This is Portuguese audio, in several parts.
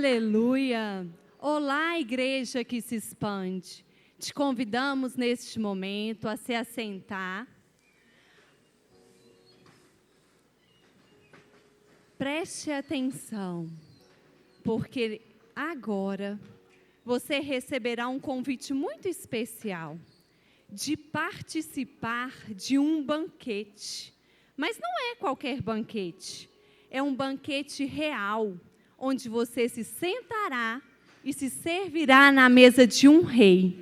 Aleluia! Olá, igreja que se expande. Te convidamos neste momento a se assentar. Preste atenção, porque agora você receberá um convite muito especial de participar de um banquete. Mas não é qualquer banquete, é um banquete real, onde você se sentará e se servirá na mesa de um rei.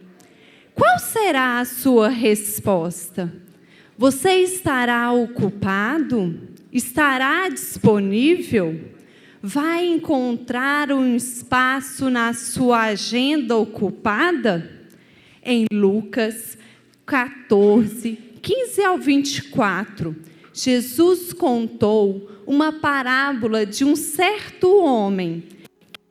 Qual será a sua resposta? Você estará ocupado? Estará disponível? Vai encontrar um espaço na sua agenda ocupada? Em Lucas 14, 15 ao 24, Jesus contou uma parábola de um certo homem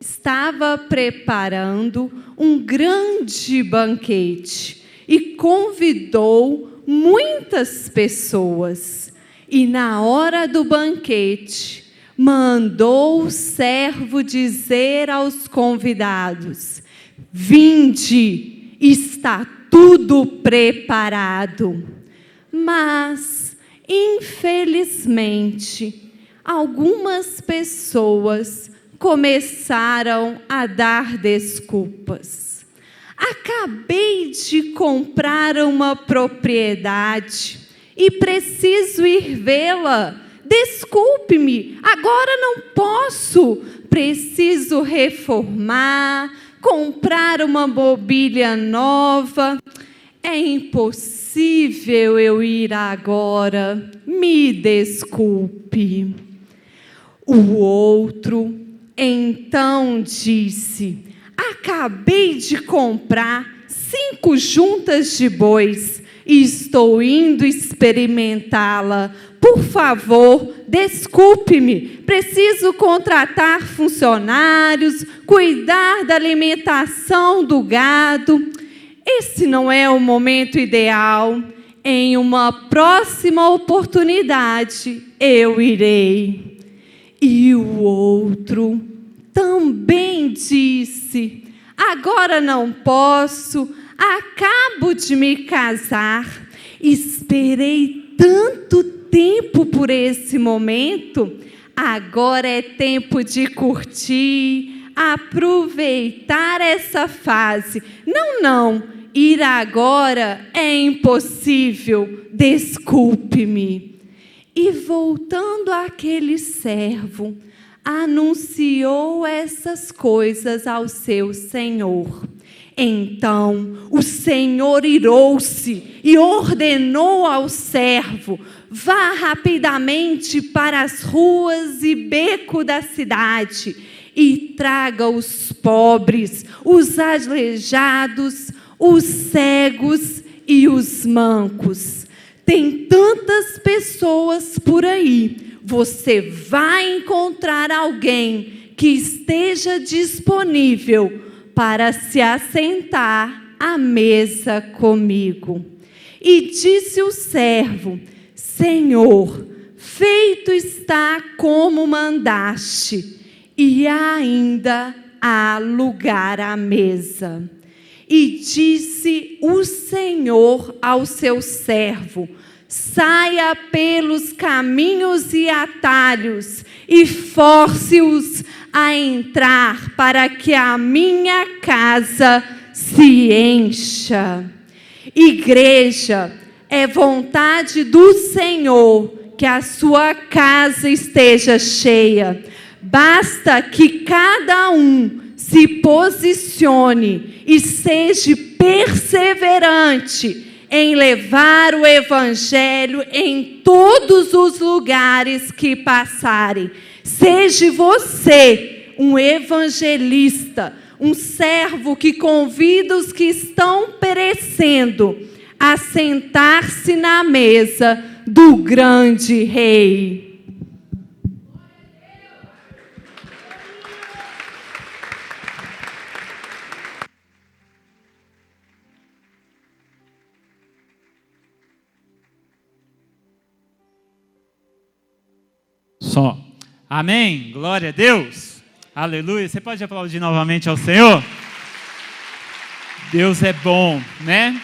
que estava preparando um grande banquete e convidou muitas pessoas. E na hora do banquete, mandou o servo dizer aos convidados: vinde, está tudo preparado. Mas, infelizmente, algumas pessoas começaram a dar desculpas. Acabei de comprar uma propriedade e preciso ir vê-la. Desculpe-me, agora não posso. Preciso reformar, comprar uma mobília nova. É impossível eu ir agora. Me desculpe. O outro então disse: acabei de comprar 5 juntas de bois e estou indo experimentá-la. Por favor, desculpe-me, preciso contratar funcionários, cuidar da alimentação do gado. Esse não é o momento ideal. Em uma próxima oportunidade, eu irei. E o outro também disse: agora não posso, acabo de me casar, esperei tanto tempo por esse momento, agora é tempo de curtir, aproveitar essa fase. Não, ir agora é impossível, desculpe-me. E voltando àquele servo, anunciou essas coisas ao seu senhor. Então o Senhor irou-se e ordenou ao servo: vá rapidamente para as ruas e becos da cidade e traga os pobres, os aleijados, os cegos e os mancos. Tem tantas pessoas por aí. Você vai encontrar alguém que esteja disponível para se assentar à mesa comigo. E disse o servo: Senhor, feito está como mandaste, e ainda há lugar à mesa. E disse o Senhor ao seu servo: saia pelos caminhos e atalhos e force-os a entrar, para que a minha casa se encha. Igreja, é vontade do Senhor que a sua casa esteja cheia. Basta que cada um se posicione e seja perseverante em levar o Evangelho em todos os lugares que passarem. Seja você um evangelista, um servo que convida os que estão perecendo a sentar-se na mesa do grande Rei. Só. Amém. Glória a Deus. Aleluia. Você pode aplaudir novamente ao Senhor? Deus é bom, né?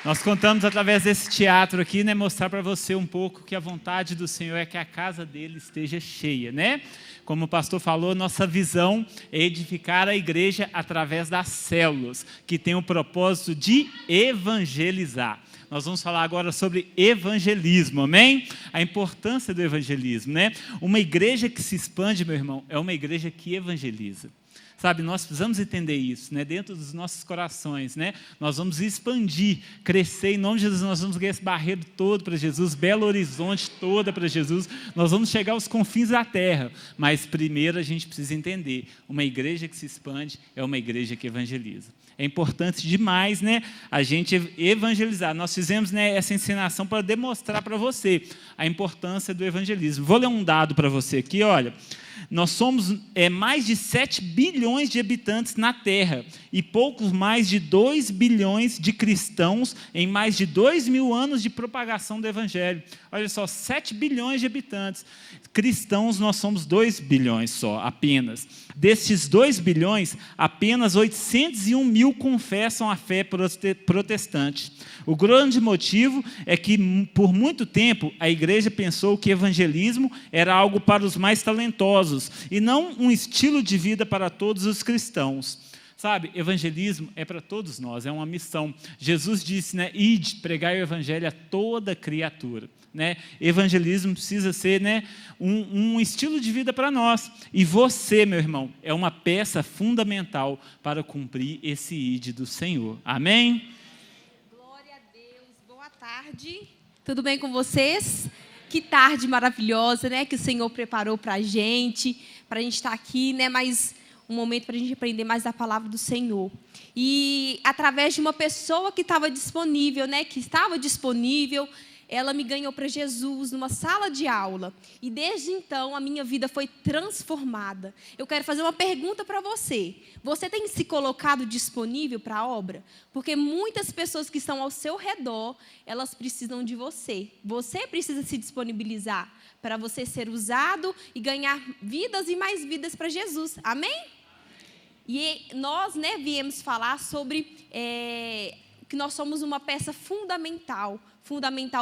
Nós contamos através desse teatro aqui, né, mostrar para você um pouco que a vontade do Senhor é que a casa dele esteja cheia, né? Como o pastor falou, nossa visão é edificar a igreja através das células, que tem o propósito de evangelizar. Nós vamos falar agora sobre evangelismo, amém? A importância do evangelismo, né? Uma igreja que se expande, meu irmão, é uma igreja que evangeliza. Sabe, nós precisamos entender isso, né? Dentro dos nossos corações, né? Nós vamos expandir, crescer, em nome de Jesus, nós vamos ganhar esse barreiro todo para Jesus, Belo Horizonte toda para Jesus, nós vamos chegar aos confins da terra, mas primeiro a gente precisa entender, uma igreja que se expande é uma igreja que evangeliza. É importante demais, né, a gente evangelizar. Nós fizemos, né, essa ensinação para demonstrar para você a importância do evangelismo. Vou ler um dado para você aqui, olha. Nós somos mais de 7 bilhões de habitantes na Terra e poucos mais de 2 bilhões de cristãos em mais de 2.000 anos de propagação do Evangelho. Olha só, 7 bilhões de habitantes. Cristãos, nós somos 2 bilhões só, apenas. Destes 2 bilhões, apenas 801 mil confessam a fé protestante. O grande motivo é que, por muito tempo, a igreja pensou que evangelismo era algo para os mais talentosos e não um estilo de vida para todos os cristãos. Sabe, evangelismo é para todos nós, é uma missão. Jesus disse, né, ide, pregai o evangelho a toda criatura. Né? Evangelismo precisa ser, né, um estilo de vida para nós. E você, meu irmão, é uma peça fundamental para cumprir esse ide do Senhor. Amém? Glória a Deus. Boa tarde. Tudo bem com vocês? Que tarde maravilhosa, né? Que o Senhor preparou para a gente estar aqui, né? Mais um momento para a gente aprender mais da palavra do Senhor. E através de uma pessoa que estava disponível, né? Que estava disponível, ela me ganhou para Jesus numa sala de aula. E desde então a minha vida foi transformada. Eu quero fazer uma pergunta para você. Você tem se colocado disponível para a obra? Porque muitas pessoas que estão ao seu redor, elas precisam de você. Você precisa se disponibilizar para você ser usado e ganhar vidas e mais vidas para Jesus. Amém? E nós, né, viemos falar sobre que nós somos uma peça fundamental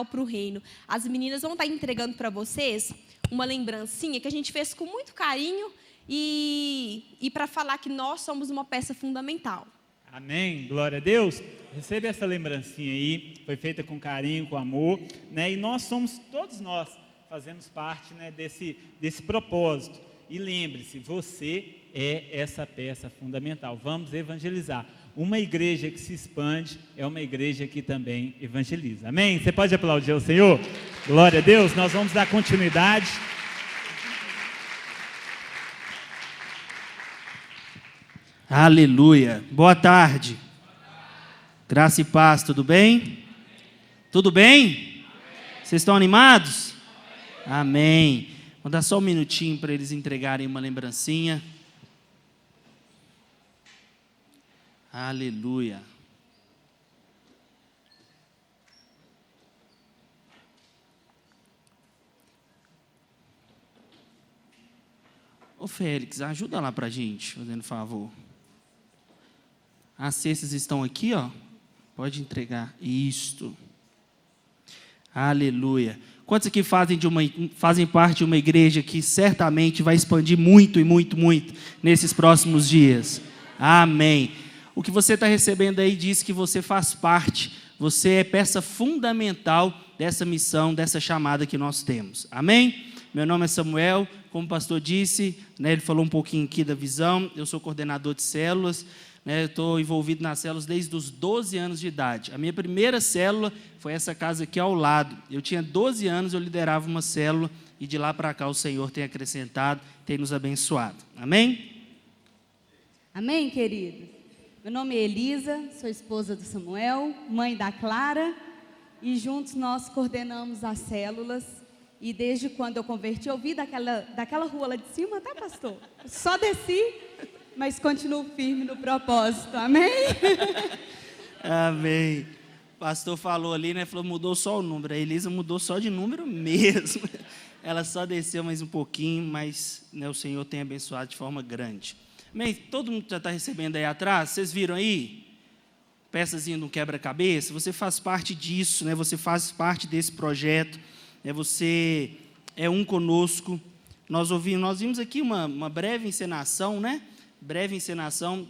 para o reino. As meninas vão estar entregando para vocês uma lembrancinha que a gente fez com muito carinho e para falar que nós somos uma peça fundamental. Amém, glória a Deus. Receba essa lembrancinha aí, foi feita com carinho, com amor, né? E nós somos, todos nós, fazemos parte, né, desse propósito. E lembre-se, você é essa peça fundamental. Vamos evangelizar. Uma igreja que se expande é uma igreja que também evangeliza. Amém? Você pode aplaudir ao Senhor? Glória a Deus. Nós vamos dar continuidade. Aleluia. Boa tarde. Graça e paz, tudo bem? Tudo bem? Vocês estão animados? Amém. Vou dar só um minutinho para eles entregarem uma lembrancinha. Aleluia. Ô Félix, ajuda lá pra gente, fazendo favor. As cestas estão aqui, ó. Pode entregar. Isto. Aleluia. Quantos aqui fazem parte de uma igreja que certamente vai expandir muito e muito, muito nesses próximos dias? Amém. O que você está recebendo aí diz que você faz parte, você é peça fundamental dessa missão, dessa chamada que nós temos. Amém? Meu nome é Samuel, como o pastor disse, né, ele falou um pouquinho aqui da visão, eu sou coordenador de células, né, eu estou envolvido nas células desde os 12 anos de idade. A minha primeira célula foi essa casa aqui ao lado. Eu tinha 12 anos, eu liderava uma célula e de lá para cá o Senhor tem acrescentado, tem nos abençoado. Amém? Amém, queridos? Meu nome é Elisa, sou esposa do Samuel, mãe da Clara, e juntos nós coordenamos as células. E desde quando eu converti, eu vi daquela rua lá de cima, tá, pastor? Só desci, mas continuo firme no propósito, amém? Amém. O pastor falou ali, né? Falou, mudou só o número. A Elisa mudou só de número mesmo. Ela só desceu mais um pouquinho, mas né, o Senhor tem abençoado de forma grande. Amém? Todo mundo já está recebendo aí atrás? Vocês viram aí? Peçazinha de um quebra-cabeça? Você faz parte disso, né? Você faz parte desse projeto. Né? Você é um conosco. Nós vimos aqui uma breve encenação, né? Breve encenação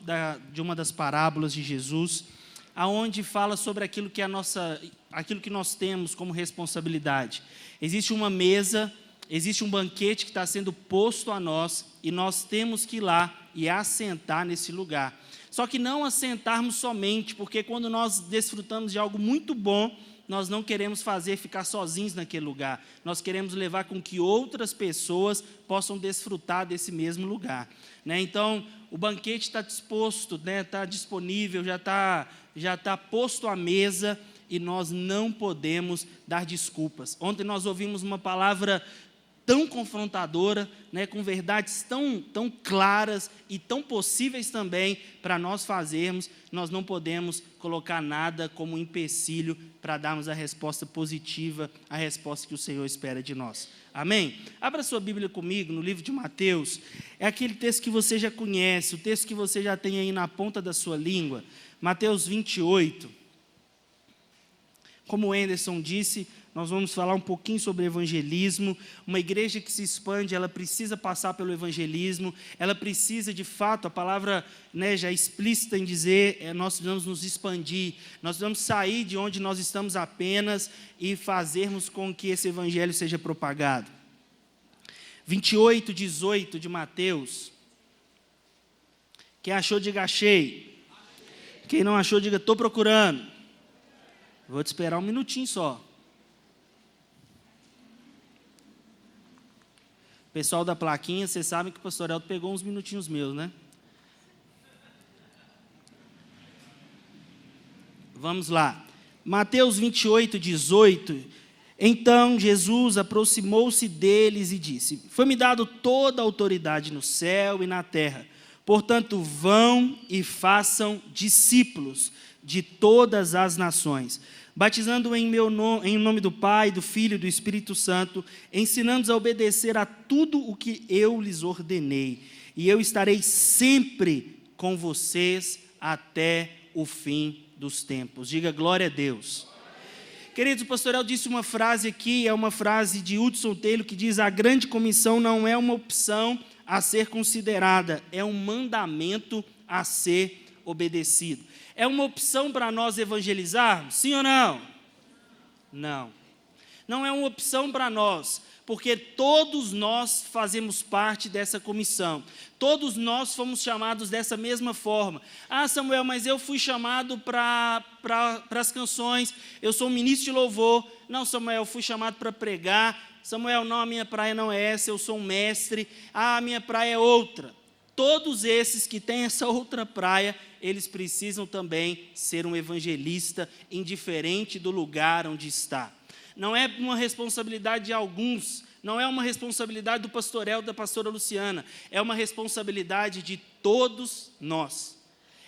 de uma das parábolas de Jesus, aonde fala sobre aquilo que nós temos como responsabilidade. Existe uma mesa, existe um banquete que está sendo posto a nós, e nós temos que ir lá e assentar nesse lugar. Só que não assentarmos somente, porque quando nós desfrutamos de algo muito bom, nós não queremos ficar sozinhos naquele lugar. Nós queremos levar com que outras pessoas possam desfrutar desse mesmo lugar. Né? Então, o banquete está disposto, né? Está disponível, já está posto à mesa, e nós não podemos dar desculpas. Ontem nós ouvimos uma palavra tão confrontadora, né, com verdades tão claras e tão possíveis também para nós fazermos. Nós não podemos colocar nada como empecilho para darmos a resposta positiva, a resposta que o Senhor espera de nós. Amém? Abra sua Bíblia comigo no livro de Mateus. É aquele texto que você já conhece, o texto que você já tem aí na ponta da sua língua. Mateus 28. Como o Anderson disse, nós vamos falar um pouquinho sobre evangelismo. Uma igreja que se expande, ela precisa passar pelo evangelismo, ela precisa, de fato, a palavra, né, já é explícita em dizer, nós precisamos nos expandir, nós precisamos sair de onde nós estamos apenas e fazermos com que esse evangelho seja propagado. 28, 18 de Mateus. Quem achou, diga achei. Quem não achou, diga estou procurando. Vou te esperar um minutinho só. Pessoal da plaquinha, vocês sabem que o pastor Elton pegou uns minutinhos meus, né? Vamos lá. Mateus 28, 18. Então Jesus aproximou-se deles e disse: Foi-me dado toda a autoridade no céu e na terra. Portanto, vão e façam discípulos de todas as nações, batizando em nome do Pai, do Filho e do Espírito Santo, ensinando-os a obedecer a tudo o que eu lhes ordenei. E eu estarei sempre com vocês até o fim dos tempos. Diga glória a Deus. Queridos, o pastor El disse uma frase aqui, é uma frase de Hudson Taylor, que diz: a grande comissão não é uma opção a ser considerada, é um mandamento a ser obedecido. É uma opção para nós evangelizarmos? Sim ou não? Não. Não é uma opção para nós, porque todos nós fazemos parte dessa comissão. Todos nós fomos chamados dessa mesma forma. Ah, Samuel, mas eu fui chamado para as canções, eu sou um ministro de louvor. Não, Samuel, eu fui chamado para pregar. Samuel, não, a minha praia não é essa, eu sou um mestre. Ah, a minha praia é outra. Todos esses que têm essa outra praia, eles precisam também ser um evangelista, indiferente do lugar onde está. Não é uma responsabilidade de alguns, não é uma responsabilidade do pastor El, da pastora Luciana, é uma responsabilidade de todos nós.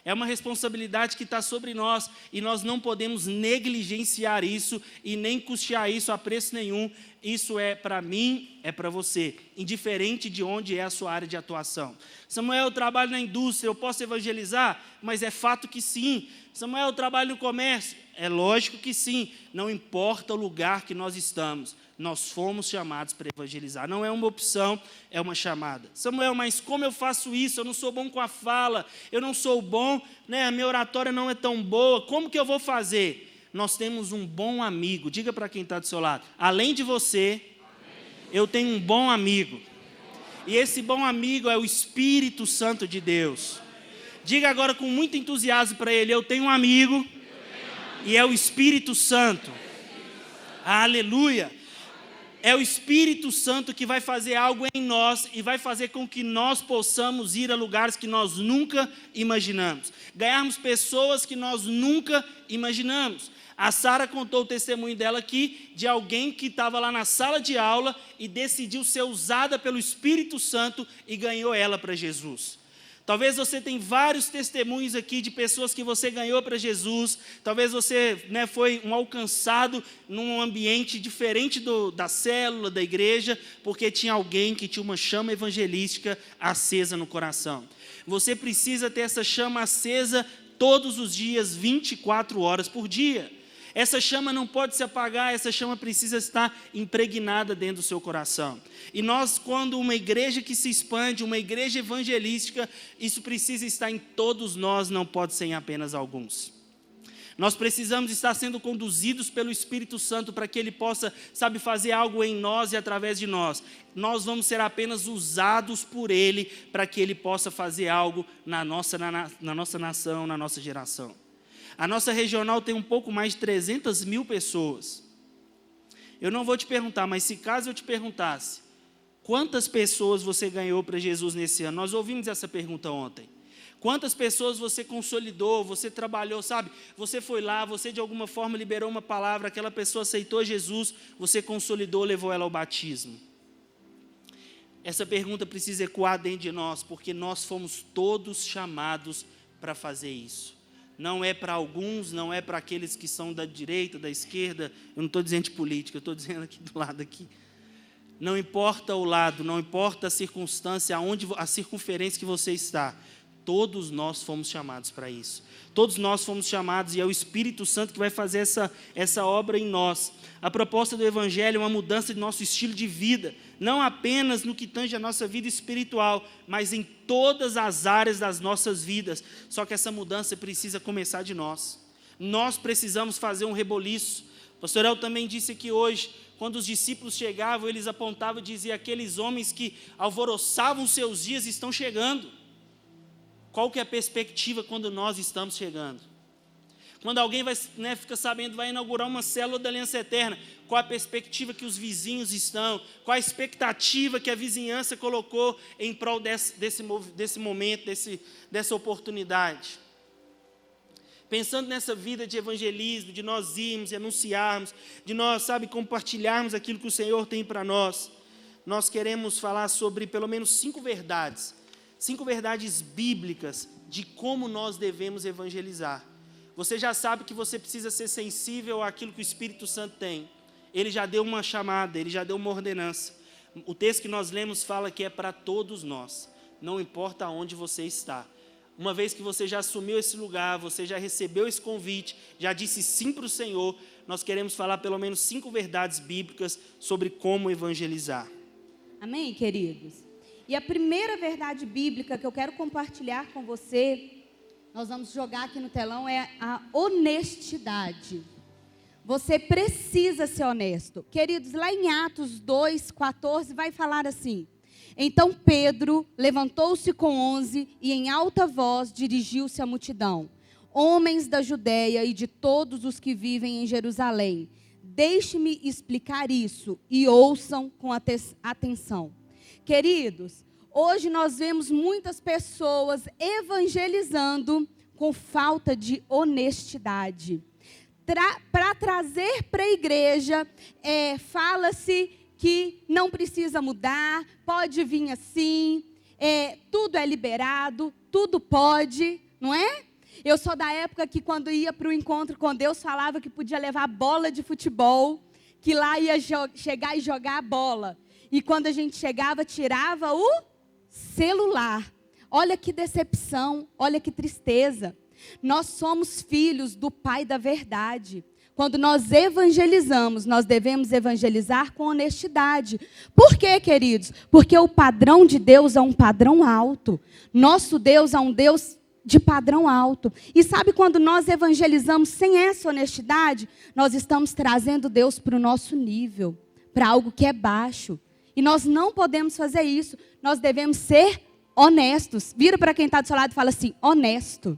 É uma responsabilidade que está sobre nós, e nós não podemos negligenciar isso e nem custear isso a preço nenhum. Isso é para mim, é para você, indiferente de onde é a sua área de atuação. Samuel, eu trabalho na indústria, eu posso evangelizar? Mas é fato que sim. Samuel, eu trabalho no comércio? É lógico que sim, não importa o lugar que nós estamos, nós fomos chamados para evangelizar. Não é uma opção, é uma chamada. Samuel, mas como eu faço isso? Eu não sou bom com a fala, eu não sou bom, né? A minha oratória não é tão boa, como que eu vou fazer? Nós temos um bom amigo. Diga para quem está do seu lado: além de você, eu tenho um bom amigo. E esse bom amigo é o Espírito Santo de Deus. Diga agora com muito entusiasmo para ele: eu tenho um amigo, e é o Espírito Santo. Aleluia! É o Espírito Santo que vai fazer algo em nós e vai fazer com que nós possamos ir a lugares que nós nunca imaginamos, ganharmos pessoas que nós nunca imaginamos. A Sara contou o testemunho dela aqui, de alguém que estava lá na sala de aula e decidiu ser usada pelo Espírito Santo e ganhou ela para Jesus. Talvez você tenha vários testemunhos aqui de pessoas que você ganhou para Jesus. Talvez você foi um alcançado num ambiente diferente da célula, da igreja, porque tinha alguém que tinha uma chama evangelística acesa no coração. Você precisa ter essa chama acesa todos os dias, 24 horas por dia. Essa chama não pode se apagar, essa chama precisa estar impregnada dentro do seu coração. E nós, quando uma igreja que se expande, uma igreja evangelística, isso precisa estar em todos nós, não pode ser em apenas alguns. Nós precisamos estar sendo conduzidos pelo Espírito Santo para que Ele possa, fazer algo em nós e através de nós. Nós vamos ser apenas usados por Ele para que Ele possa fazer algo na nossa nação, na nossa geração. A nossa regional tem um pouco mais de 300 mil pessoas. Eu não vou te perguntar, mas se caso eu te perguntasse, quantas pessoas você ganhou para Jesus nesse ano? Nós ouvimos essa pergunta ontem. Quantas pessoas você consolidou, você trabalhou, Você foi lá, você de alguma forma liberou uma palavra, aquela pessoa aceitou Jesus, você consolidou, levou ela ao batismo. Essa pergunta precisa ecoar dentro de nós, porque nós fomos todos chamados para fazer isso. Não é para alguns, não é para aqueles que são da direita, da esquerda. Eu não estou dizendo de política, eu estou dizendo aqui do lado aqui. Não importa o lado, não importa a circunstância, a circunferência que você está. Todos nós fomos chamados para isso. Todos nós fomos chamados e é o Espírito Santo que vai fazer essa obra em nós. A proposta do Evangelho é uma mudança de nosso estilo de vida, não apenas no que tange a nossa vida espiritual, mas em todas as áreas das nossas vidas. Só que essa mudança precisa começar de nós. Nós precisamos fazer um reboliço. O pastor El também disse aqui hoje, quando os discípulos chegavam, eles apontavam e diziam, aqueles homens que alvoroçavam seus dias estão chegando. Qual que é a perspectiva quando nós estamos chegando? Quando alguém fica sabendo, vai inaugurar uma célula da Aliança Eterna, qual a perspectiva que os vizinhos estão? Qual a expectativa que a vizinhança colocou em prol desse momento, dessa oportunidade? Pensando nessa vida de evangelismo, de nós irmos e anunciarmos, de nós, compartilharmos aquilo que o Senhor tem para nós, nós queremos falar sobre pelo menos 5 verdades. 5 verdades bíblicas de como nós devemos evangelizar. Você já sabe que você precisa ser sensível àquilo que o Espírito Santo tem. Ele já deu uma chamada, ele já deu uma ordenança. O texto que nós lemos fala que é para todos nós, não importa onde você está. Uma vez que você já assumiu esse lugar, você já recebeu esse convite, já disse sim para o Senhor, nós queremos falar pelo menos 5 verdades bíblicas sobre como evangelizar. Amém, queridos? E a primeira verdade bíblica que eu quero compartilhar com você, nós vamos jogar aqui no telão, é a honestidade. Você precisa ser honesto. Queridos, lá em Atos 2:14 vai falar assim: então Pedro levantou-se com 11 e em alta voz dirigiu-se à multidão. Homens da Judeia e de todos os que vivem em Jerusalém, deixe-me explicar isso e ouçam com atenção. Queridos, hoje nós vemos muitas pessoas evangelizando com falta de honestidade. Para trazer para a igreja, fala-se que não precisa mudar, pode vir assim, tudo é liberado, tudo pode, não é? Eu sou da época que quando ia para o encontro com Deus, falava que podia levar bola de futebol, que lá ia chegar e jogar a bola. E quando a gente chegava, tirava o celular. Olha que decepção, olha que tristeza. Nós somos filhos do Pai da verdade. Quando nós evangelizamos, nós devemos evangelizar com honestidade. Por quê, queridos? Porque o padrão de Deus é um padrão alto. Nosso Deus é um Deus de padrão alto. E sabe quando nós evangelizamos sem essa honestidade, nós estamos trazendo Deus para o nosso nível, para algo que é baixo. E nós não podemos fazer isso. Nós devemos ser honestos. Vira para quem está do seu lado e fala assim, honesto.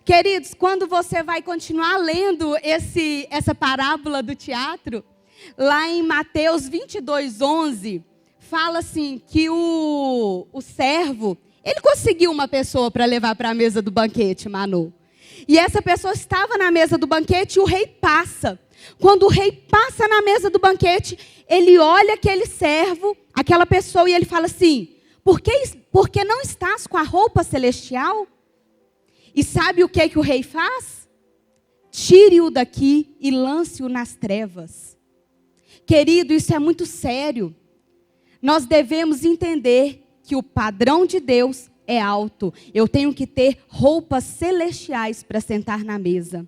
Queridos, quando você vai continuar lendo essa parábola do teatro, lá em Mateus 22:11, fala assim que o servo, ele conseguiu uma pessoa para levar para a mesa do banquete, Manu. E essa pessoa estava na mesa do banquete e o rei passa. Quando o rei passa na mesa do banquete, ele olha aquele servo, aquela pessoa, e ele fala assim, Porque não estás com a roupa celestial? E sabe o que o rei faz? Tire-o daqui e lance-o nas trevas. Querido, isso é muito sério. Nós devemos entender que o padrão de Deus é alto. Eu tenho que ter roupas celestiais para sentar na mesa.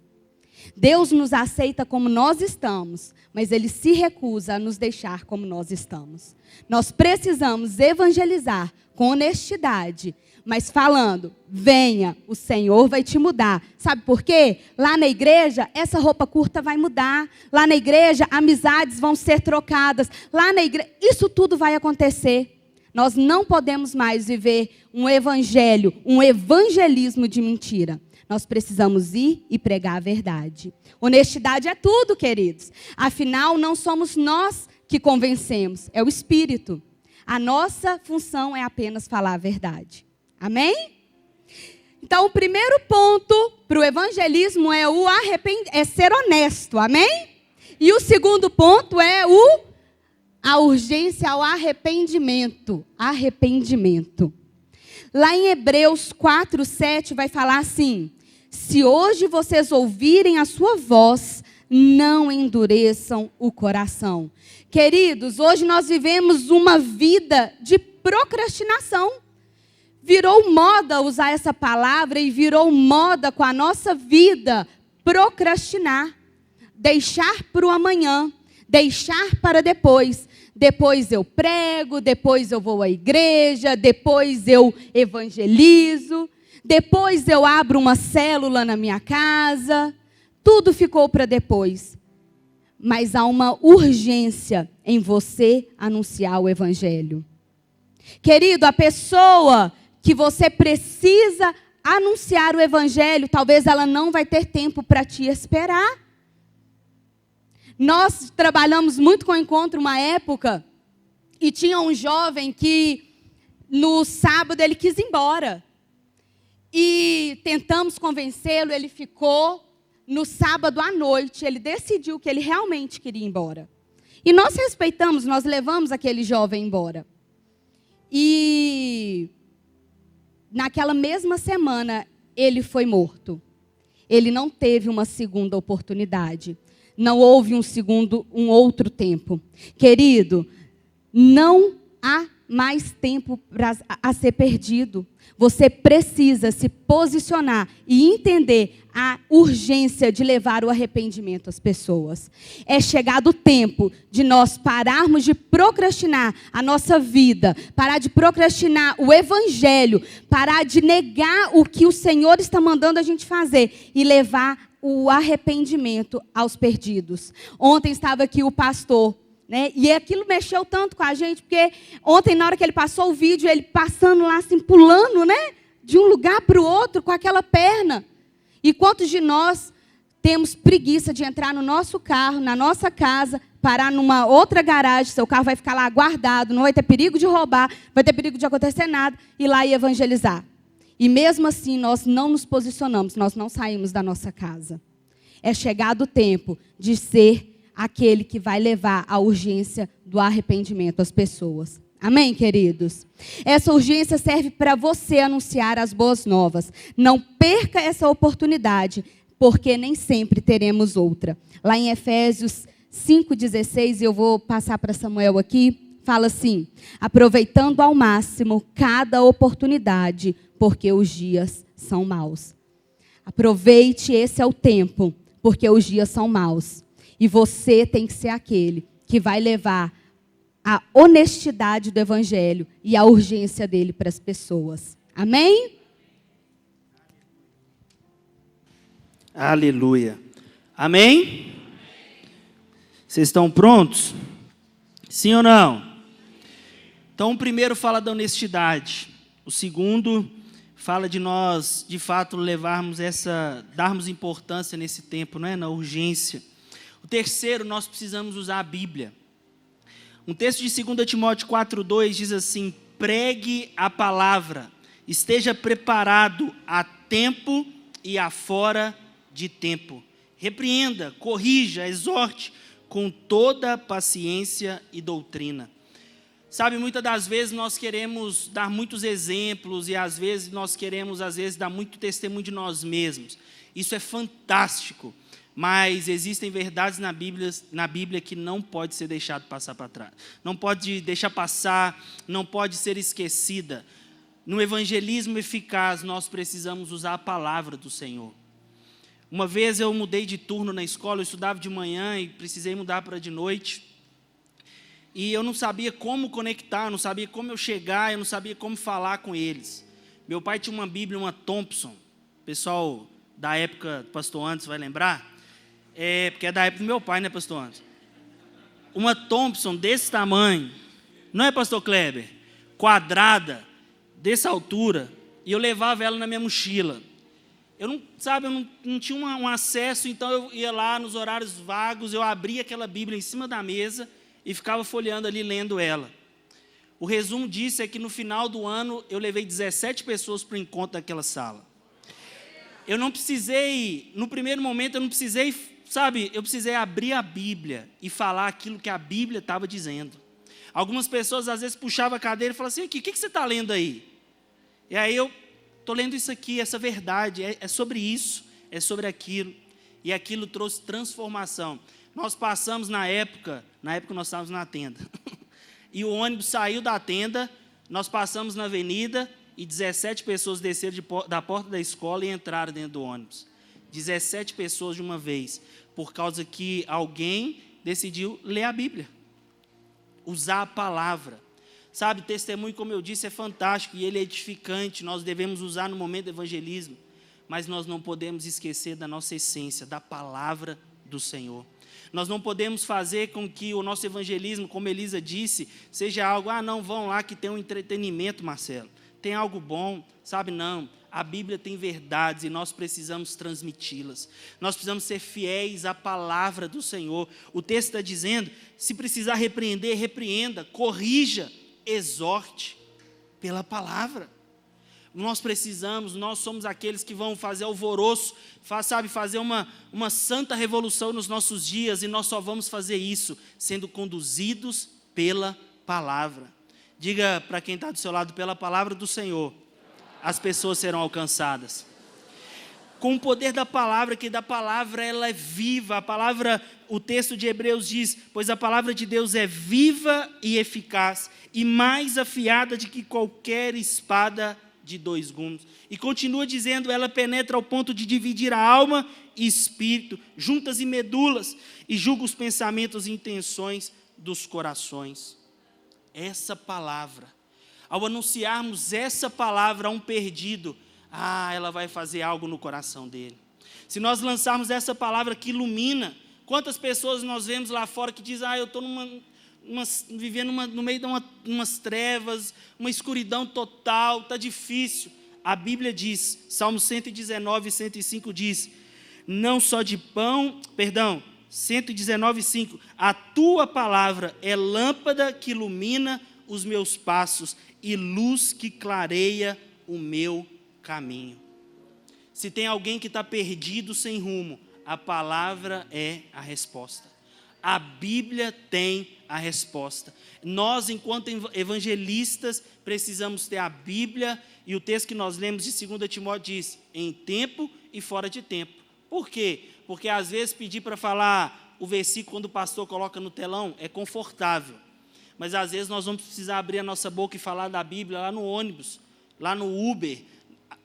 Deus nos aceita como nós estamos, mas Ele se recusa a nos deixar como nós estamos. Nós precisamos evangelizar com honestidade, mas falando, venha, o Senhor vai te mudar. Sabe por quê? Lá na igreja, essa roupa curta vai mudar. Lá na igreja, amizades vão ser trocadas. Lá na igreja, isso tudo vai acontecer. Nós não podemos mais viver um evangelho, um evangelismo de mentira. Nós precisamos ir e pregar a verdade. Honestidade é tudo, queridos. Afinal, não somos nós que convencemos, é o Espírito. A nossa função é apenas falar a verdade. Amém? Então, o primeiro ponto para o evangelismo é é ser honesto. Amém? E o segundo ponto é a urgência ao arrependimento. Arrependimento. Lá em Hebreus 4:7 vai falar assim: se hoje vocês ouvirem a sua voz, não endureçam o coração. Queridos, hoje nós vivemos uma vida de procrastinação. Virou moda usar essa palavra e virou moda com a nossa vida procrastinar. Deixar para o amanhã, deixar para depois. Depois eu prego, depois eu vou à igreja, depois eu evangelizo, depois eu abro uma célula na minha casa. Tudo ficou para depois. Mas há uma urgência em você anunciar o evangelho. Querido, a pessoa que você precisa anunciar o evangelho, talvez ela não vai ter tempo para te esperar. Nós trabalhamos muito com o encontro uma época, e tinha um jovem que no sábado ele quis ir embora. E tentamos convencê-lo, ele ficou. No sábado à noite, ele decidiu que ele realmente queria ir embora. E nós respeitamos, nós levamos aquele jovem embora. E naquela mesma semana, ele foi morto. Ele não teve uma segunda oportunidade. Não houve um outro tempo. Querido, não há mais tempo a ser perdido. Você precisa se posicionar e entender a urgência de levar o arrependimento às pessoas. É chegado o tempo de nós pararmos de procrastinar a nossa vida, parar de procrastinar o evangelho, parar de negar o que o Senhor está mandando a gente fazer e levar o arrependimento aos perdidos. Ontem estava aqui o pastor, né? E aquilo mexeu tanto com a gente, porque ontem, na hora que ele passou o vídeo, ele passando lá, assim, pulando, né? De um lugar para o outro, com aquela perna. E quantos de nós temos preguiça de entrar no nosso carro, na nossa casa, parar numa outra garagem, seu carro vai ficar lá guardado, não vai ter perigo de roubar, vai ter perigo de acontecer nada, e lá e evangelizar. E mesmo assim, nós não nos posicionamos, nós não saímos da nossa casa. É chegado o tempo de ser aquele que vai levar a urgência do arrependimento às pessoas. Amém, queridos? Essa urgência serve para você anunciar as boas novas. Não perca essa oportunidade, porque nem sempre teremos outra. Lá em Efésios 5,16, eu vou passar para Samuel aqui, fala assim: aproveitando ao máximo cada oportunidade, porque os dias são maus. Aproveite, esse é o tempo, porque os dias são maus. E você tem que ser aquele que vai levar a honestidade do evangelho e a urgência dele para as pessoas. Amém? Aleluia. Amém? Vocês estão prontos? Sim ou não? Então, o primeiro fala da honestidade. O segundo fala de nós, de fato, darmos importância nesse tempo, né? Na urgência. O terceiro, nós precisamos usar a Bíblia. Um texto de 2 Timóteo 4,2 diz assim: pregue a palavra, esteja preparado a tempo e a fora de tempo. Repreenda, corrija, exorte com toda paciência e doutrina. Sabe, muitas das vezes nós queremos dar muitos exemplos e às vezes nós queremos, dar muito testemunho de nós mesmos. Isso é fantástico, mas existem verdades na Bíblia que não pode ser deixado passar para trás. Não pode deixar passar, não pode ser esquecida. No evangelismo eficaz, nós precisamos usar a palavra do Senhor. Uma vez eu mudei de turno na escola, eu estudava de manhã e precisei mudar para de noite. E eu não sabia como conectar, eu não sabia como eu chegar, eu não sabia como falar com eles. Meu pai tinha uma Bíblia, uma Thompson. O pessoal da época do pastor Anderson vai lembrar? Porque é da época do meu pai, né, pastor Anderson? Uma Thompson desse tamanho, não é, pastor Kleber? Quadrada, dessa altura, e eu levava ela na minha mochila. Eu não tinha um acesso, então eu ia lá nos horários vagos, eu abria aquela Bíblia em cima da mesa e ficava folheando ali, lendo ela. O resumo disso é que no final do ano eu levei 17 pessoas para o encontro daquela sala. Eu não precisei, no primeiro momento eu precisei abrir a Bíblia e falar aquilo que a Bíblia estava dizendo. Algumas pessoas às vezes puxavam a cadeira e falavam assim, o que você está lendo aí? E aí eu estou lendo isso aqui, essa verdade, é sobre isso, é sobre aquilo. E aquilo trouxe transformação. Nós passamos na época nós estávamos na tenda, e o ônibus saiu da tenda, nós passamos na avenida, e 17 pessoas desceram da porta da escola e entraram dentro do ônibus. 17 pessoas de uma vez, por causa que alguém decidiu ler a Bíblia, usar a palavra. Sabe, testemunho, como eu disse, é fantástico e ele é edificante, nós devemos usar no momento do evangelismo, mas nós não podemos esquecer da nossa essência, da palavra do Senhor. Nós não podemos fazer com que o nosso evangelismo, como Elisa disse, seja algo, não, vão lá que tem um entretenimento, Marcelo. Tem algo bom, sabe? Não, a Bíblia tem verdades e nós precisamos transmiti-las. Nós precisamos ser fiéis à palavra do Senhor. O texto está dizendo, se precisar repreender, repreenda, corrija, exorte pela palavra. Nós somos aqueles que vão fazer alvoroço, fazer uma santa revolução nos nossos dias, e nós só vamos fazer isso sendo conduzidos pela palavra. Diga para quem está do seu lado, pela palavra do Senhor, as pessoas serão alcançadas. Com o poder da palavra, que da palavra ela é viva, a palavra, o texto de Hebreus diz, pois a palavra de Deus é viva e eficaz, e mais afiada do que qualquer espada de 2 gumes. E continua dizendo, ela penetra ao ponto de dividir a alma e espírito, juntas e medulas, e julga os pensamentos e intenções dos corações. Essa palavra, ao anunciarmos essa palavra a um perdido, ela vai fazer algo no coração dele. Se nós lançarmos essa palavra que ilumina, quantas pessoas nós vemos lá fora que dizem, eu estou vivendo no meio de umas trevas, uma escuridão total, está difícil. A Bíblia diz, Salmo 119, 105 diz, 119:5, a tua palavra é lâmpada que ilumina os meus passos e luz que clareia o meu caminho. Se tem alguém que está perdido sem rumo, a palavra é a resposta. A Bíblia tem a resposta. Nós, enquanto evangelistas, precisamos ter a Bíblia, e o texto que nós lemos de 2 Timóteo diz, em tempo e fora de tempo. Por quê? Porque às vezes pedir para falar o versículo quando o pastor coloca no telão é confortável, mas às vezes nós vamos precisar abrir a nossa boca e falar da Bíblia lá no ônibus, lá no Uber,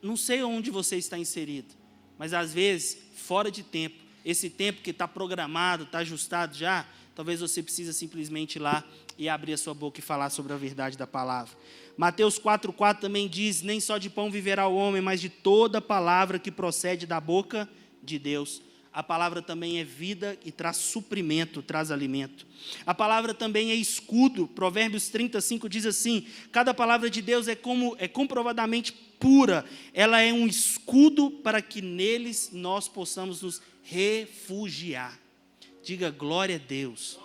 não sei onde você está inserido, mas às vezes fora de tempo, esse tempo que está programado, está ajustado já, talvez você precise simplesmente ir lá e abrir a sua boca e falar sobre a verdade da palavra. Mateus 4,4 também diz, nem só de pão viverá o homem, mas de toda palavra que procede da boca de Deus. A palavra também é vida e traz suprimento, traz alimento. A palavra também é escudo. Provérbios 35 diz assim, cada palavra de Deus é comprovadamente pura. Ela é um escudo para que neles nós possamos nos refugiar. Diga glória a Deus.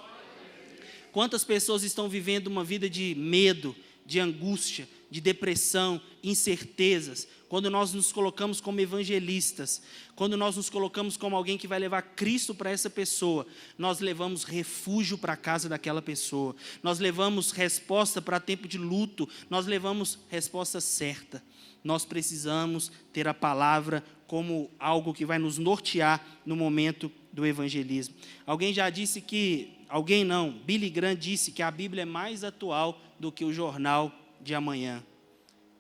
Quantas pessoas estão vivendo uma vida de medo, de angústia, de depressão, incertezas, quando nós nos colocamos como evangelistas, quando nós nos colocamos como alguém que vai levar Cristo para essa pessoa, nós levamos refúgio para a casa daquela pessoa, nós levamos resposta para tempo de luto, nós levamos resposta certa. Nós precisamos ter a palavra como algo que vai nos nortear no momento do evangelismo. Billy Graham disse que a Bíblia é mais atual do que o jornal de amanhã.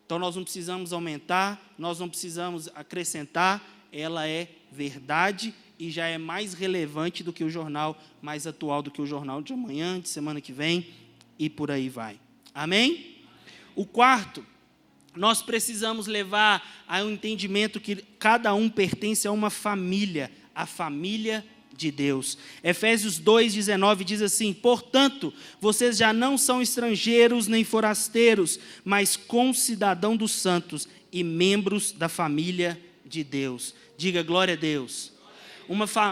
Então nós não precisamos aumentar, nós não precisamos acrescentar, ela é verdade e já é mais relevante do que o jornal, mais atual do que o jornal de amanhã, de semana que vem e por aí vai. Amém? O quarto, nós precisamos levar ao entendimento que cada um pertence a uma família, a família de Deus. Efésios 2:19 diz assim: portanto, vocês já não são estrangeiros nem forasteiros, mas concidadãos dos santos e membros da família de Deus. Diga glória a Deus.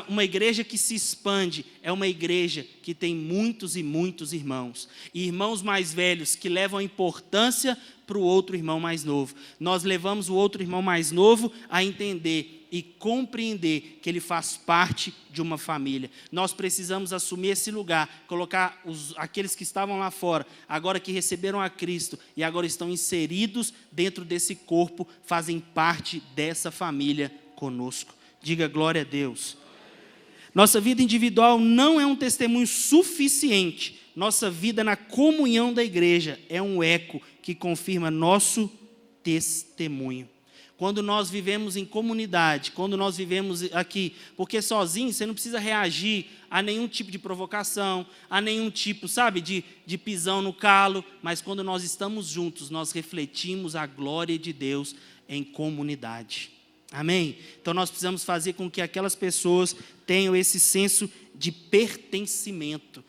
Uma igreja que se expande é uma igreja que tem muitos e muitos irmãos. E irmãos mais velhos que levam a importância para o outro irmão mais novo. Nós levamos o outro irmão mais novo a entender e compreender que ele faz parte de uma família. Nós precisamos assumir esse lugar, colocar aqueles que estavam lá fora, agora que receberam a Cristo e agora estão inseridos dentro desse corpo, fazem parte dessa família conosco. Diga glória a Deus. Nossa vida individual não é um testemunho suficiente. Nossa vida na comunhão da igreja é um eco que confirma nosso testemunho. Quando nós vivemos em comunidade, quando nós vivemos aqui, porque sozinho você não precisa reagir a nenhum tipo de provocação, a nenhum tipo, de pisão no calo, mas quando nós estamos juntos, nós refletimos a glória de Deus em comunidade. Amém? Então nós precisamos fazer com que aquelas pessoas tenham esse senso de pertencimento.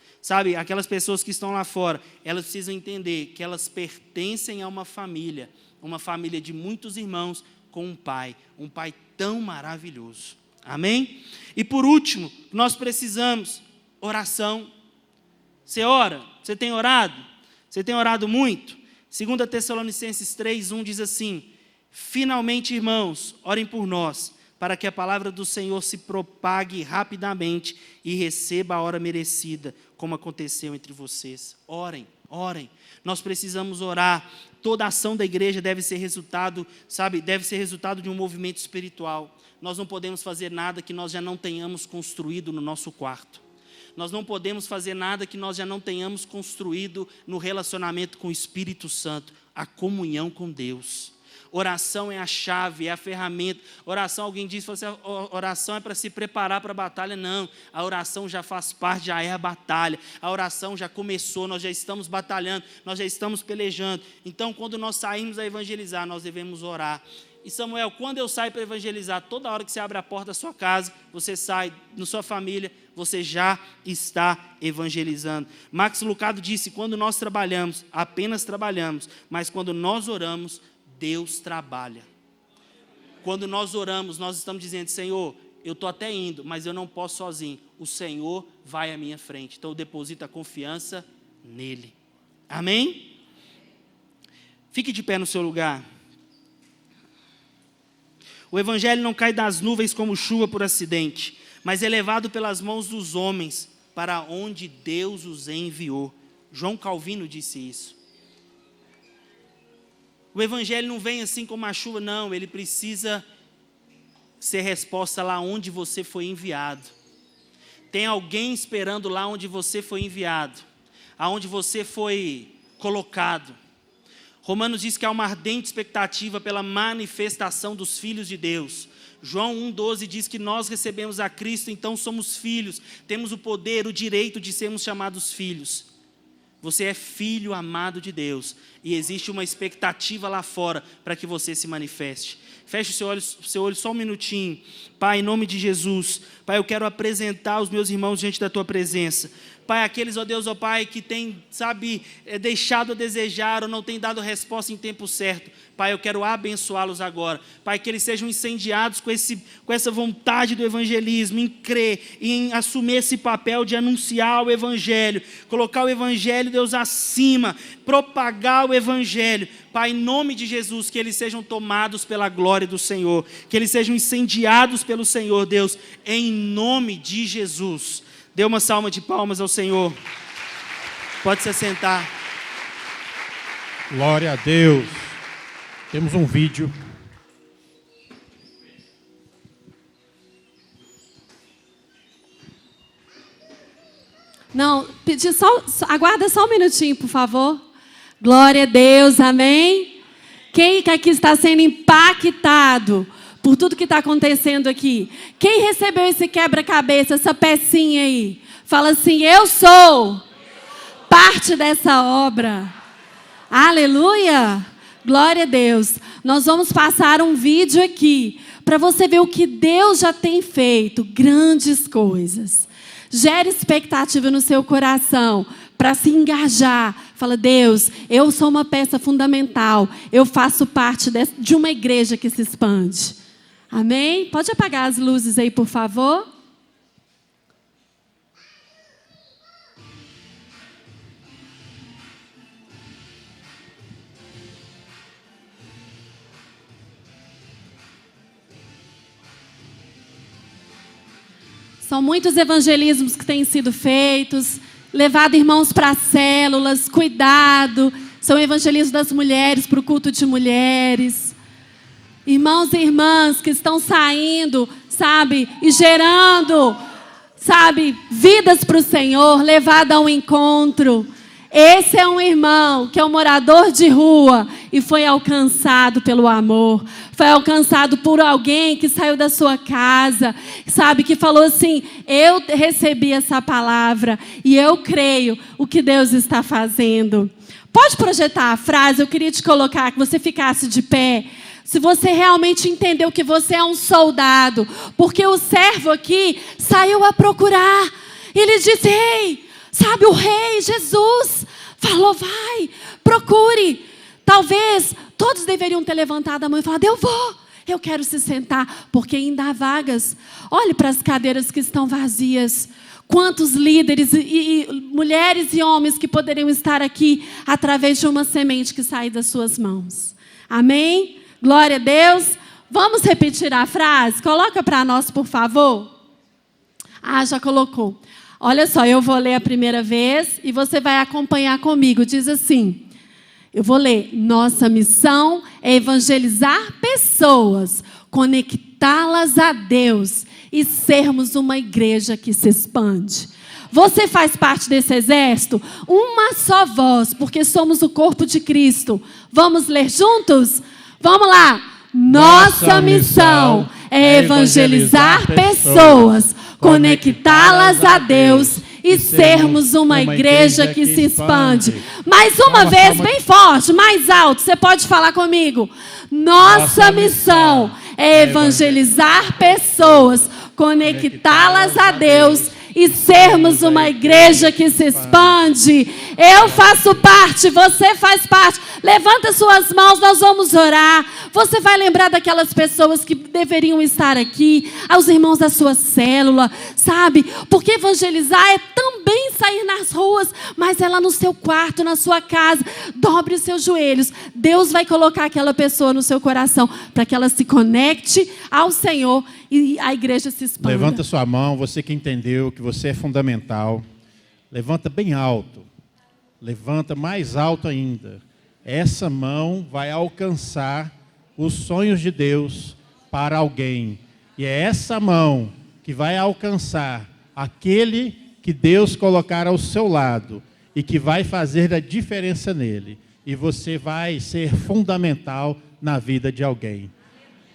Aquelas pessoas que estão lá fora, elas precisam entender que elas pertencem a uma família de muitos irmãos com um pai tão maravilhoso. Amém? E por último, nós precisamos oração. Você ora? Você tem orado? Você tem orado muito? 2 Tessalonicenses 3:1 diz assim: finalmente, irmãos, orem por nós, para que a palavra do Senhor se propague rapidamente e receba a hora merecida, como aconteceu entre vocês. Orem, orem. Nós precisamos orar. Toda ação da igreja deve ser resultado de um movimento espiritual. Nós não podemos fazer nada que nós já não tenhamos construído no nosso quarto. Nós não podemos fazer nada que nós já não tenhamos construído no relacionamento com o Espírito Santo, a comunhão com Deus. Oração é a chave, é a ferramenta. Oração, alguém diz, oração é para se preparar para a batalha. Não, a oração já faz parte, já é a batalha. A oração já começou, nós já estamos batalhando, nós já estamos pelejando. Então, quando nós saímos a evangelizar, nós devemos orar. E Samuel, quando eu saio para evangelizar, toda hora que você abre a porta da sua casa, você sai na sua família, você já está evangelizando. Max Lucado disse: quando nós trabalhamos, apenas trabalhamos, mas quando nós oramos, Deus trabalha. Quando nós oramos, nós estamos dizendo: Senhor, eu estou até indo, mas eu não posso sozinho. O Senhor vai à minha frente. Então eu deposito a confiança nele. Amém? Fique de pé no seu lugar. O evangelho não cai das nuvens como chuva por acidente, mas é levado pelas mãos dos homens para onde Deus os enviou. João Calvino disse isso. O evangelho não vem assim como a chuva, não. Ele precisa ser resposta lá onde você foi enviado. Tem alguém esperando lá onde você foi enviado, aonde você foi colocado. Romanos diz que há uma ardente expectativa pela manifestação dos filhos de Deus. João 1,12 diz que nós recebemos a Cristo, então somos filhos. Temos o poder, o direito de sermos chamados filhos. Você é filho amado de Deus e existe uma expectativa lá fora para que você se manifeste. Feche o seu olho só um minutinho. Pai, em nome de Jesus, Pai, eu quero apresentar os meus irmãos diante da Tua presença. Pai, aqueles, ó Deus, ó Pai, que têm, sabe, deixado a desejar ou não têm dado resposta em tempo certo. Pai, eu quero abençoá-los agora. Pai, que eles sejam incendiados com essa vontade do evangelismo, em crer, em assumir esse papel de anunciar o evangelho, colocar o evangelho, Deus, acima, propagar o evangelho. Pai, em nome de Jesus, que eles sejam tomados pela glória do Senhor, que eles sejam incendiados pelo Senhor, Deus, em nome de Jesus. Dê uma salva de palmas ao Senhor. Pode se assentar. Glória a Deus. Temos um vídeo. Não, aguarda só um minutinho, por favor. Glória a Deus, amém? Quem aqui está sendo impactado por tudo que está acontecendo aqui? Quem recebeu esse quebra-cabeça, essa pecinha aí? Fala assim, eu sou parte dessa obra. Aleluia! Glória a Deus. Nós vamos passar um vídeo aqui para você ver o que Deus já tem feito. Grandes coisas. Gere expectativa no seu coração para se engajar. Fala, Deus, eu sou uma peça fundamental. Eu faço parte de uma igreja que se expande. Amém? Pode apagar as luzes aí, por favor? São muitos evangelismos que têm sido feitos, levado irmãos para células, cuidado. São evangelismos das mulheres para o culto de mulheres. Irmãos e irmãs que estão saindo, sabe, e gerando, sabe, vidas para o Senhor, levado a um encontro. Esse é um irmão que é um morador de rua e foi alcançado pelo amor. Foi alcançado por alguém que saiu da sua casa, sabe, que falou assim, eu recebi essa palavra e eu creio o que Deus está fazendo. Pode projetar a frase, eu queria te colocar, que você ficasse de pé. Se você realmente entendeu que você é um soldado, porque o servo aqui saiu a procurar. Ele disse, ei, sabe, o rei Jesus falou, vai, procure. Talvez todos deveriam ter levantado a mão e falado, eu quero se sentar, porque ainda há vagas. Olhe para as cadeiras que estão vazias. Quantos líderes e mulheres e homens que poderiam estar aqui através de uma semente que sai das suas mãos. Amém? Glória a Deus. Vamos repetir a frase? Coloca para nós, por favor. Já colocou. Olha só, eu vou ler a primeira vez e você vai acompanhar comigo. Diz assim, eu vou ler. Nossa missão é evangelizar pessoas, conectá-las a Deus e sermos uma igreja que se expande. Você faz parte desse exército? Uma só voz, porque somos o corpo de Cristo. Vamos ler juntos? Vamos lá. Nossa missão é evangelizar pessoas, conectá-las a Deus e sermos uma igreja que se expande. Mais uma vez, bem forte, mais alto, você pode falar comigo. Nossa missão é evangelizar pessoas, conectá-las a Deus e sermos uma igreja que se expande. Eu faço parte, você faz parte. Levanta suas mãos, nós vamos orar. Você vai lembrar daquelas pessoas que deveriam estar aqui, aos irmãos da sua célula, sabe? Porque evangelizar é também sair nas ruas, mas é lá no seu quarto, na sua casa. Dobre os seus joelhos. Deus vai colocar aquela pessoa no seu coração para que ela se conecte ao Senhor e a igreja se expanda. Levanta sua mão, você que entendeu que você é fundamental. Levanta bem alto. Levanta mais alto ainda. Essa mão vai alcançar os sonhos de Deus para alguém. E é essa mão que vai alcançar aquele que Deus colocar ao seu lado e que vai fazer a diferença nele. E você vai ser fundamental na vida de alguém.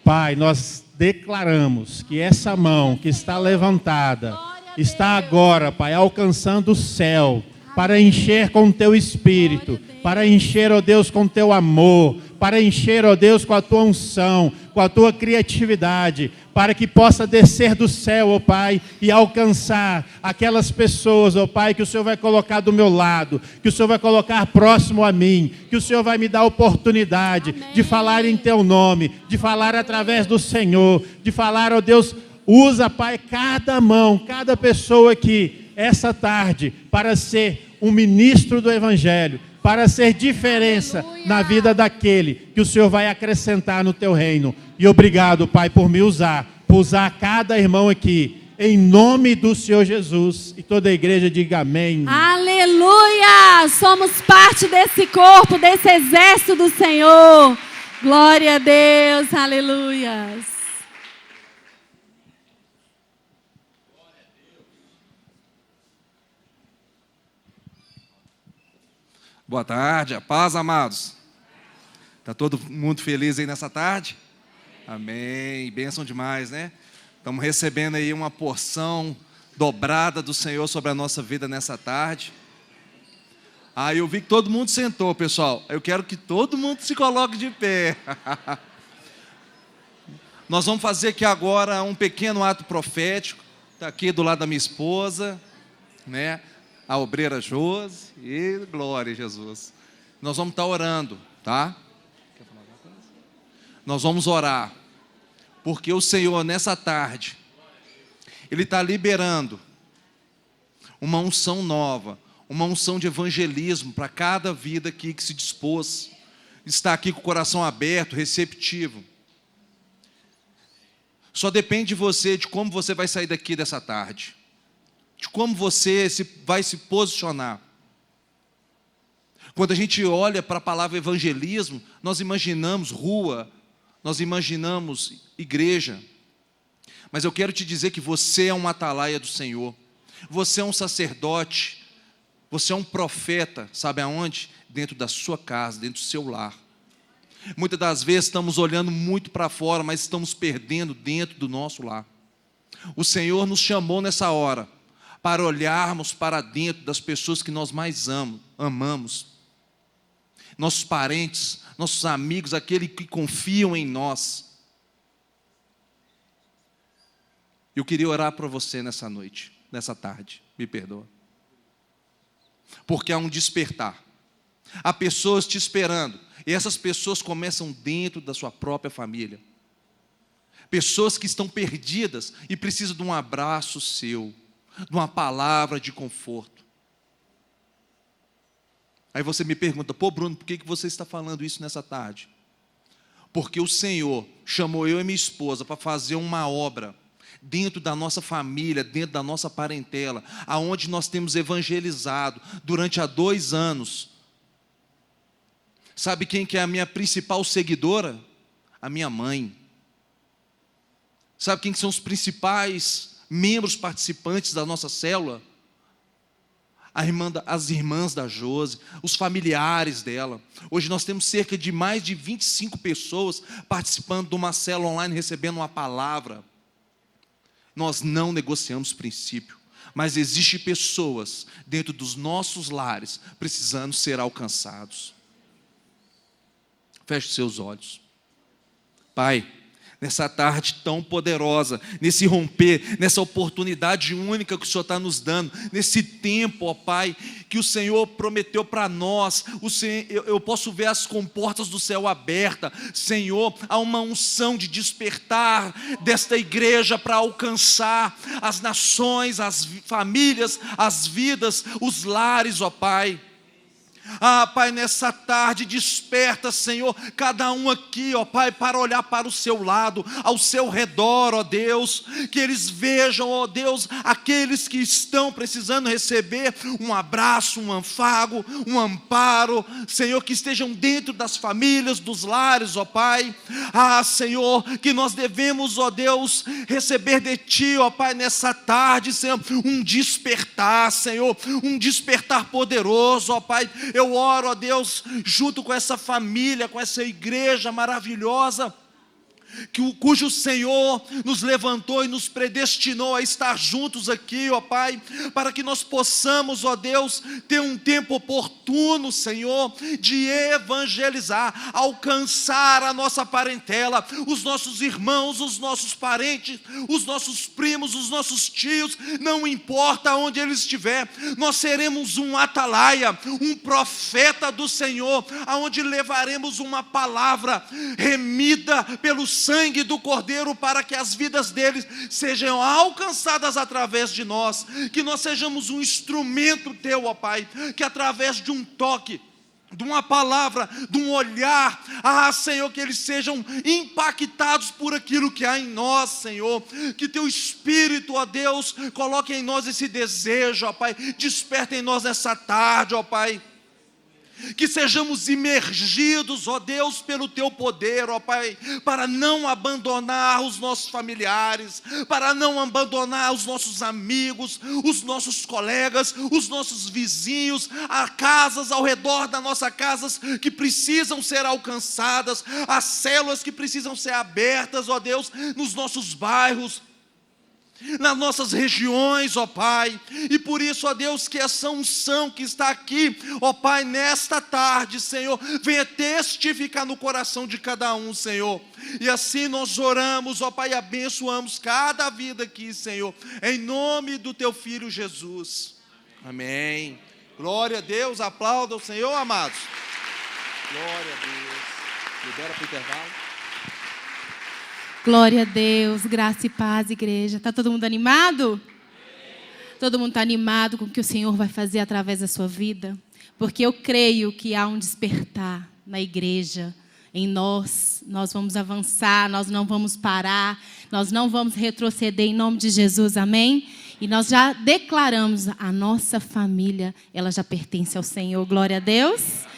Pai, nós declaramos que essa mão que está levantada está agora, Pai, alcançando o céu. para encher com o teu Espírito, para encher, ó Deus, com o teu amor, para encher, ó Deus, com a tua unção, com a tua criatividade, para que possa descer do céu, ó Pai, e alcançar aquelas pessoas, ó Pai, que o Senhor vai colocar do meu lado, que o Senhor vai colocar próximo a mim, que o Senhor vai me dar a oportunidade de falar em teu nome, de falar através do Senhor, de falar, ó Deus, usa, Pai, cada mão, cada pessoa aqui, essa tarde, para ser um ministro do Evangelho, para ser diferença na vida daquele que o Senhor vai acrescentar no teu reino. E obrigado, Pai, por me usar, por usar cada irmão aqui, em nome do Senhor Jesus. E toda a igreja diga amém. Aleluia! Somos parte desse corpo, desse exército do Senhor. Glória a Deus, aleluia. Boa tarde, a paz, amados. Está todo mundo feliz aí nessa tarde? Amém, bênção demais, né? Estamos recebendo aí uma porção dobrada do Senhor sobre a nossa vida nessa tarde. Eu vi que todo mundo sentou, pessoal. Eu quero que todo mundo se coloque de pé. Nós vamos fazer aqui agora um pequeno ato profético. Está aqui do lado da minha esposa, né? A obreira Josi, e glória a Jesus. Nós vamos estar orando, tá? Quer falar alguma coisa? Nós vamos orar, porque o Senhor nessa tarde, Ele está liberando uma unção nova, uma unção de evangelismo para cada vida aqui que se dispôs, está aqui com o coração aberto, receptivo. Só depende de você, de como você vai sair daqui dessa tarde, de como você vai se posicionar. Quando a gente olha para a palavra evangelismo, nós imaginamos rua, nós imaginamos igreja. Mas eu quero te dizer que você é um atalaia do Senhor. Você é um sacerdote, você é um profeta, sabe aonde? Dentro da sua casa, dentro do seu lar. Muitas das vezes estamos olhando muito para fora, mas estamos perdendo dentro do nosso lar. O Senhor nos chamou nessa hora para olharmos para dentro das pessoas que nós mais amamos. Nossos parentes, nossos amigos, aqueles que confiam em nós. Eu queria orar para você nessa noite, nessa tarde, me perdoa. Porque há um despertar. Há pessoas te esperando, e essas pessoas começam dentro da sua própria família. Pessoas que estão perdidas e precisam de um abraço seu, de uma palavra de conforto. Aí você me pergunta, Bruno, por que você está falando isso nessa tarde? Porque o Senhor chamou eu e minha esposa para fazer uma obra dentro da nossa família, dentro da nossa parentela, aonde nós temos evangelizado durante há 2 anos. Sabe quem que é a minha principal seguidora? A minha mãe. Sabe quem que são os principais membros participantes da nossa célula? As irmãs da Josi, os familiares dela. Hoje nós temos cerca de mais de 25 pessoas participando de uma célula online, recebendo uma palavra. Nós não negociamos princípio, mas existem pessoas dentro dos nossos lares precisando ser alcançados. Feche os seus olhos. Pai, nessa tarde tão poderosa, nesse romper, nessa oportunidade única que o Senhor está nos dando, nesse tempo, ó Pai, que o Senhor prometeu para nós, eu posso ver as comportas do céu abertas. Senhor, há uma unção de despertar desta igreja para alcançar as nações, as famílias, as vidas, os lares, ó Pai. Pai, nessa tarde desperta, Senhor, cada um aqui, ó Pai, para olhar para o seu lado, ao seu redor, ó Deus, que eles vejam, ó Deus, aqueles que estão precisando receber um abraço, um afago, um amparo, Senhor, que estejam dentro das famílias, dos lares, ó Pai. Senhor, que nós devemos, ó Deus, receber de Ti, ó Pai, nessa tarde, Senhor, um despertar, Senhor, um despertar poderoso, ó Pai. Eu oro, ó Deus, junto com essa família, com essa igreja maravilhosa, cujo Senhor nos levantou e nos predestinou a estar juntos aqui, ó Pai, para que nós possamos, ó Deus, ter um tempo oportuno, Senhor, de evangelizar, alcançar a nossa parentela, os nossos irmãos, os nossos parentes, os nossos primos, os nossos tios, não importa onde eles estiver, nós seremos um atalaia, um profeta do Senhor, aonde levaremos uma palavra remida pelo sangue do Cordeiro, para que as vidas deles sejam alcançadas através de nós, que nós sejamos um instrumento teu, ó Pai, que através de um toque, de uma palavra, de um olhar, Senhor, que eles sejam impactados por aquilo que há em nós, Senhor, que teu Espírito, ó Deus, coloque em nós esse desejo, ó Pai, desperta em nós essa tarde, ó Pai, que sejamos imergidos, ó Deus, pelo teu poder, ó Pai, para não abandonar os nossos familiares, para não abandonar os nossos amigos, os nossos colegas, os nossos vizinhos, as casas ao redor da nossa casa que precisam ser alcançadas, as células que precisam ser abertas, ó Deus, nos nossos bairros, nas nossas regiões, ó Pai, e por isso, ó Deus, que essa unção que está aqui, ó Pai, nesta tarde, Senhor, venha testificar no coração de cada um, Senhor, e assim nós oramos, ó Pai, e abençoamos cada vida aqui, Senhor, em nome do Teu Filho Jesus, amém. Glória a Deus, aplauda o Senhor, amados. Glória a Deus. Libera para o intervalo. Glória a Deus, graça e paz, igreja. Está todo mundo animado? Todo mundo está animado com o que o Senhor vai fazer através da sua vida? Porque eu creio que há um despertar na igreja, em nós. Nós vamos avançar, nós não vamos parar, nós não vamos retroceder em nome de Jesus, amém? E nós já declaramos, a nossa família, ela já pertence ao Senhor, glória a Deus.